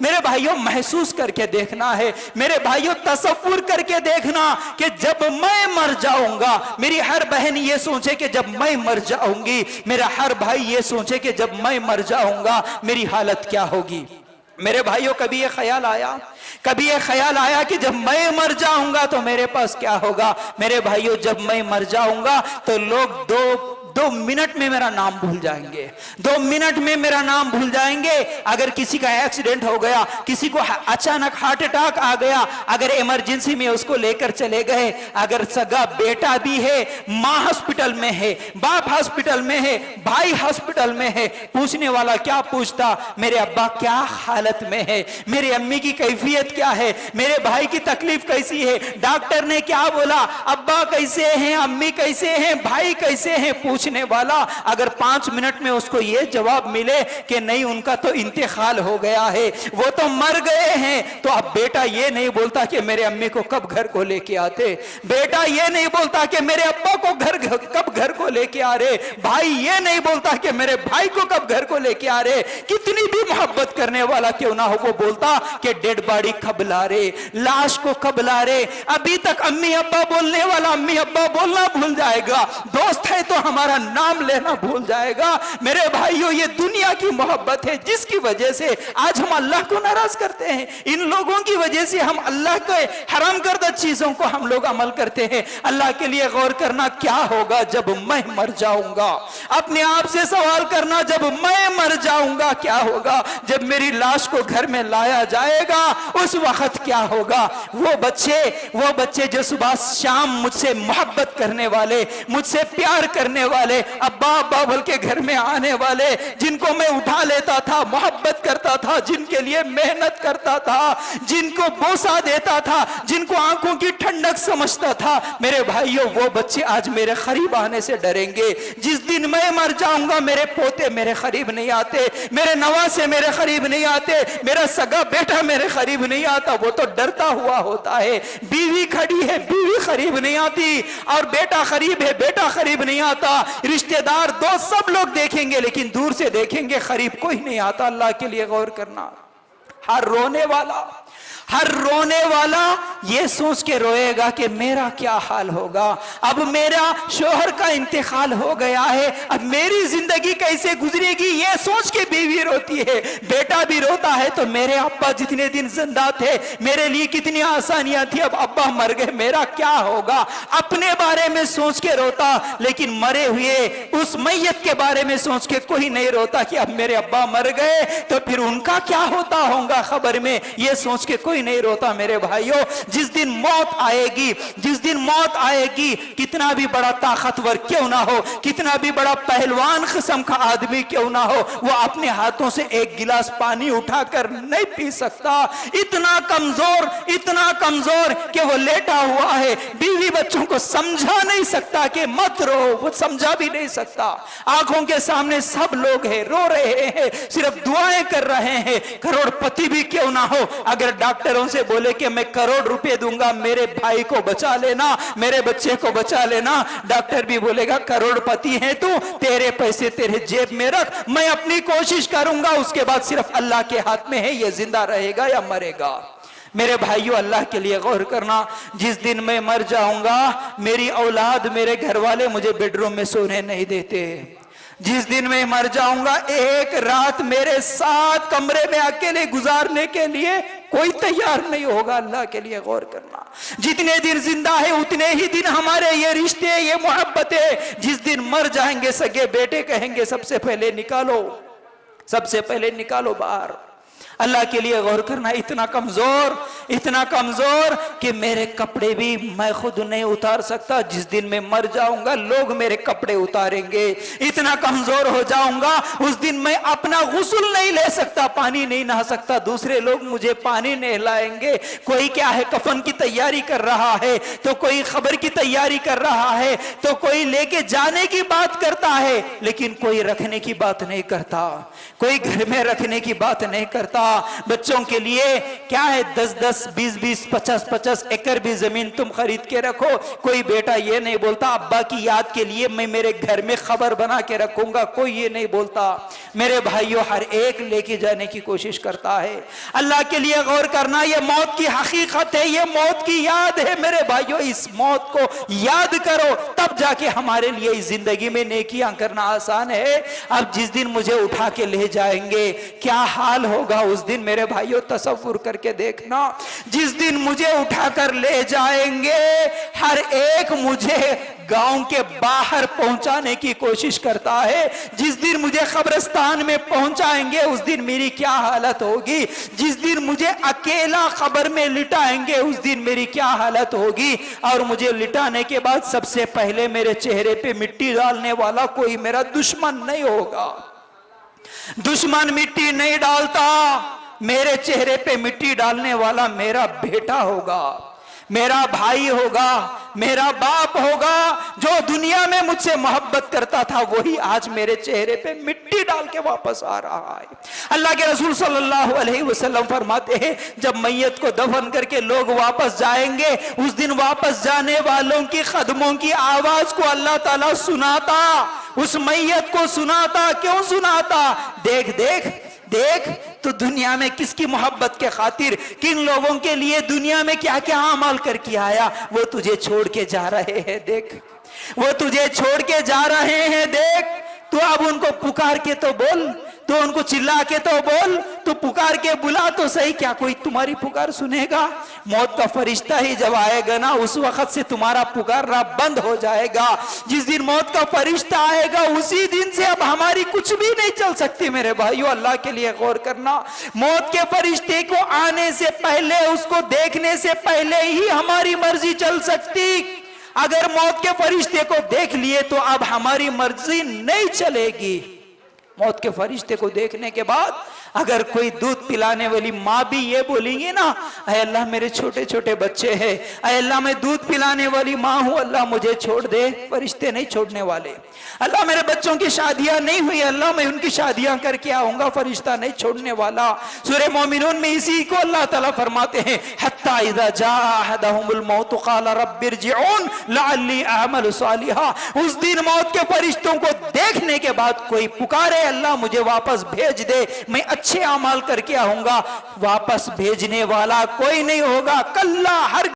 मेरे भाइयों महसूस करके देखना है, मेरे भाइयों तसव्वुर करके देखना कि जब मैं मर जाऊंगा, मेरी हर बहन ये सोचे कि जब मैं मर जाऊंगी, मेरा हर भाई ये सोचे कि जब मैं मर जाऊंगा मेरी हालत क्या होगी। मेरे भाइयों कभी ये ख्याल आया, कभी ये ख्याल आया कि जब मैं मर जाऊंगा तो मेरे पास क्या होगा। मेरे भाइयों जब मैं मर जाऊंगा तो लोग दो मिनट में मेरा नाम भूल जाएंगे, 2 मिनट में मेरा नाम भूल जाएंगे। अगर किसी का एक्सीडेंट हो गया, किसी को अचानक हार्ट अटैक आ गया, अगर इमरजेंसी में उसको लेकर चले गए, अगर सगा बेटा भी है, माँ हॉस्पिटल में है, बाप हॉस्पिटल में है, भाई हॉस्पिटल में है, पूछने वाला क्या पूछता, मेरे अब्बा क्या हालत में है, मेरी अम्मी की कैफियत क्या है, मेरे भाई की तकलीफ कैसी है, डॉक्टर ने क्या बोला, अब्बा कैसे हैं, अम्मी कैसे हैं, भाई कैसे हैं, पूछने वाला अगर 5 मिनट में उसको यह जवाब मिले कि नहीं उनका तो इंतकाल हो गया है, वो तो मर गए हैं, तो अब बेटा ये नहीं बोलता कि मेरे अम्मी को कब घर को लेके आते, बेटा ये नहीं बोलता कि मेरे अब्बा को कब घर को लेके आ रहे, भाई ये नहीं बोलता कि मेरे भाई को कब घर को लेके आ रहे, कितनी भी मोहब्बत करने वाला क्यों ना हो वो बोलता कि डेड बॉडी कब ला रहे, लाश को कब ला रहे। अभी तक अम्मी अब्बा बोलने वाला अम्मी अब्बा बोलना भूल जाएगा, दोस्त है तो हमारा नाम लेना भूल जाएगा। मेरे भाइयों ये दुनिया की मोहब्बत है जिसकी वजह से आज हम अल्लाह को नाराज करते हैं। इन लोगों की वजह से हम अल्लाह के हराम करदा चीजों को हम लोग अमल करते हैं। अल्लाह के लिए गौर करना क्या होगा जब मैं मर जाऊंगा, अपने आप से सवाल करना जब मैं मर जाऊंगा क्या होगा, जब मेरी लाश को घर में लाया जाएगा उस वक्त क्या होगा। वो बच्चे जो सुबह शाम मुझसे मोहब्बत करने वाले, मुझसे प्यार करने वाले, अब्बा अब्बा बोल के घर में आने वाले, जिनको मैं उठा लेता था, मोहब्बत करता था, जिनके लिए मेहनत करता था, जिनको बोसा देता था, जिनको आंखों की ठंडक समझता था, मेरे भाइयों वो बच्चे आज मेरे करीब आने से डरेंगे। जिस दिन मैं मर जाऊंगा मेरे पोते मेरे करीब नहीं आते, मेरे नवासे मेरे करीब नहीं आते, मेरा सगा बेटा मेरे करीब नहीं आता, वो तो डरता हुआ होता है। बीवी खड़ी है, बीवी करीब नहीं आती, और बेटा करीब है, बेटा करीब नहीं आता, रिश्तेदार दोस्त सब लोग देखेंगे लेकिन दूर से देखेंगे, करीब कोई नहीं आता। अल्लाह के लिए गौर करना। हर रोने वाला ये सोच के रोएगा कि मेरा क्या हाल होगा, अब मेरा शोहर का इंतकाल हो गया है, अब मेरी जिंदगी कैसे गुजरेगी, ये सोच के बीवी रोती है, बेटा भी रोता है तो मेरे अब्बा जितने दिन जिंदा थे मेरे लिए कितनी आसानियां थी, अब अब्बा मर गए मेरा क्या होगा। अपने बारे में सोच के रोता, लेकिन मरे हुए उस मैयत के बारे में सोच के कोई नहीं रोता कि अब मेरे अब्बा मर गए तो फिर उनका क्या होता होगा खबर में, ये सोच के कोई नहीं रोता। मेरे भाइयों जिस दिन मौत आएगी, कितना भी बड़ा ताकतवर क्यों ना हो, कितना भी बड़ा पहलवान किस्म का आदमी क्यों ना हो, वो अपने हाथों से एक गिलास पानी उठाकर नहीं पी सकता। इतना कमजोर कि वो लेटा हुआ है, बीवी बच्चों को समझा नहीं सकता कि मत रो, वो समझा भी नहीं सकता। आंखों के सामने सब लोग हैं, रो रहे हैं, सिर्फ दुआएं कर रहे हैं। करोड़पति भी क्यों ना हो, अगर डॉक्टरों से बोले कि मैं करोड़ रुपए दूंगा मेरे भाई को बचा लेना, मेरे बच्चे को बचा लेना, डॉक्टर भी बोलेगा करोड़पति है तू, तेरे पैसे तेरे जेब में रख, मैं अपनी कोशिश करूंगा, उसके बाद सिर्फ अल्लाह के हाथ में है ये जिंदा रहेगा या मरेगा। मेरे भाइयों अल्लाह के लिए गौर करना, जिस दिन मैं मर जाऊंगा मेरी औलाद मेरे घर वाले मुझे बेडरूम में सोने नहीं देते। जिस दिन मैं मर जाऊंगा एक रात मेरे साथ कमरे में अकेले गुजारने के लिए कोई तैयार नहीं होगा। अल्लाह के लिए गौर करना, जितने दिन जिंदा है उतने ही दिन हमारे ये रिश्ते ये मोहब्बतें, जिस दिन मर जाएंगे सगे बेटे कहेंगे सबसे पहले निकालो बाहर। अल्लाह के लिए गौर करना, इतना कमजोर कि मेरे कपड़े भी मैं खुद नहीं उतार सकता। जिस दिन मैं मर जाऊंगा लोग मेरे कपड़े उतारेंगे। इतना कमजोर हो जाऊंगा उस दिन मैं अपना गुस्ल नहीं ले सकता, पानी नहीं नहा सकता, दूसरे लोग मुझे पानी नहीं लाएंगे। कोई क्या है कफन की तैयारी कर रहा है, तो कोई खबर की तैयारी कर रहा है, तो कोई लेके जाने की बात करता है, लेकिन कोई रखने की बात नहीं करता, कोई घर में रखने की बात नहीं करता। होगा। बच्चों के लिए क्या है, 10-10, 20-20, 50-50 एकड़ भी जमीन तुम खरीद के रखो। कोई बेटा ये नहीं बोलता अब्बा की याद के लिए मैं मेरे घर में खबर बना के रखूंगा, कोई ये नहीं बोलता। मेरे भाइयों, हर एक लेके जाने की कोशिश करता है। अल्लाह के लिए गौर करना, ये मौत की हकीकत है, ये मौत की याद है। मेरे भाइयों, इस मौत को याद करो, तब जाके हमारे लिए इस जिंदगी में नेकियां करना आसान है। अब जिस दिन मुझे उठा के ले जाएंगे क्या हाल होगा उस दिन, मेरे भाइयों तसव्वुर करके देखना। जिस दिन मुझे उठाकर ले जाएंगे, हर एक मुझे गांव के बाहर पहुंचाने की कोशिश करता है। जिस दिन मुझे कब्रिस्तान में पहुंचाएंगे उस दिन मेरी क्या हालत होगी। जिस दिन मुझे अकेला कब्र में लिटाएंगे उस दिन मेरी क्या हालत होगी। और मुझे लिटाने के बाद सबसे पहले मेरे चेहरे पे मिट्टी डालने वाला कोई मेरा दुश्मन नहीं होगा। दुश्मन मिट्टी नहीं डालता, मेरे चेहरे पे मिट्टी डालने वाला मेरा बेटा होगा, मेरा भाई होगा, मेरा बाप होगा। जो दुनिया में मुझसे मोहब्बत करता था वही आज मेरे चेहरे पे मिट्टी डाल के वापस आ रहा है। अल्लाह के रसूल सल्लल्लाहु अलैहि वसल्लम फरमाते हैं, जब मैयत को दफन करके लोग वापस जाएंगे, उस दिन वापस जाने वालों की कदमों की आवाज को अल्लाह ताला सुनाता, उस मैयत को सुनाता। क्यों सुनाता? देख देख देख, तो दुनिया में किसकी मोहब्बत के खातिर, किन लोगों के लिए दुनिया में क्या क्या अमल करके आया, वो तुझे छोड़ के जा रहे हैं। देख, वो तुझे छोड़ के जा रहे हैं। देख, तो अब उनको पुकार के तो बोल, तो उनको चिल्ला के तो बोल, तो पुकार के बुला तो सही, क्या कोई तुम्हारी पुकार सुनेगा? मौत का फरिश्ता ही जब आएगा ना, उस वक्त से तुम्हारा पुकारना बंद हो जाएगा। जिस दिन मौत का फरिश्ता आएगा उसी दिन से अब हमारी कुछ भी नहीं चल सकती। मेरे भाइयों, अल्लाह के लिए गौर करना, मौत के फरिश्ते को आने से पहले, उसको देखने से पहले ही हमारी मर्जी चल सकती। अगर मौत के फरिश्ते को देख लिए तो अब हमारी मर्जी नहीं चलेगी। मौत के फरिश्ते को देखने के बाद अगर कोई दूध पिलाने वाली माँ भी ये बोलेंगी ना, अरे अल्लाह मेरे छोटे छोटे बच्चे हैं, अरे अल्लाह मैं दूध पिलाने वाली माँ हूँ, अल्लाह मुझे छोड़ दे, फरिश्ते नहीं छोड़ने वाले। अल्लाह मेरे बच्चों की शादियां नहीं हुई, अल्लाह मैं उनकी शादियां करके आऊंगा, फरिश्ता नहीं छोड़ने वाला। सूरह मोमिनून में इसी को अल्लाह ताला फरमाते हैं, हत्ता इज़ा जाअ अहदहुमुल मौत क़ाल रब्बिरजिऊन लअल्ली अअमलु सालिहा। उस दिन मौत के फरिश्तों को देखने के बाद कोई पुकारे, अल्लाह मुझे वापस भेज दे, मैं अच्छे अमल करके आऊंगा। वापस भेजने वाला कोई नहीं होगा। कल्ला, हर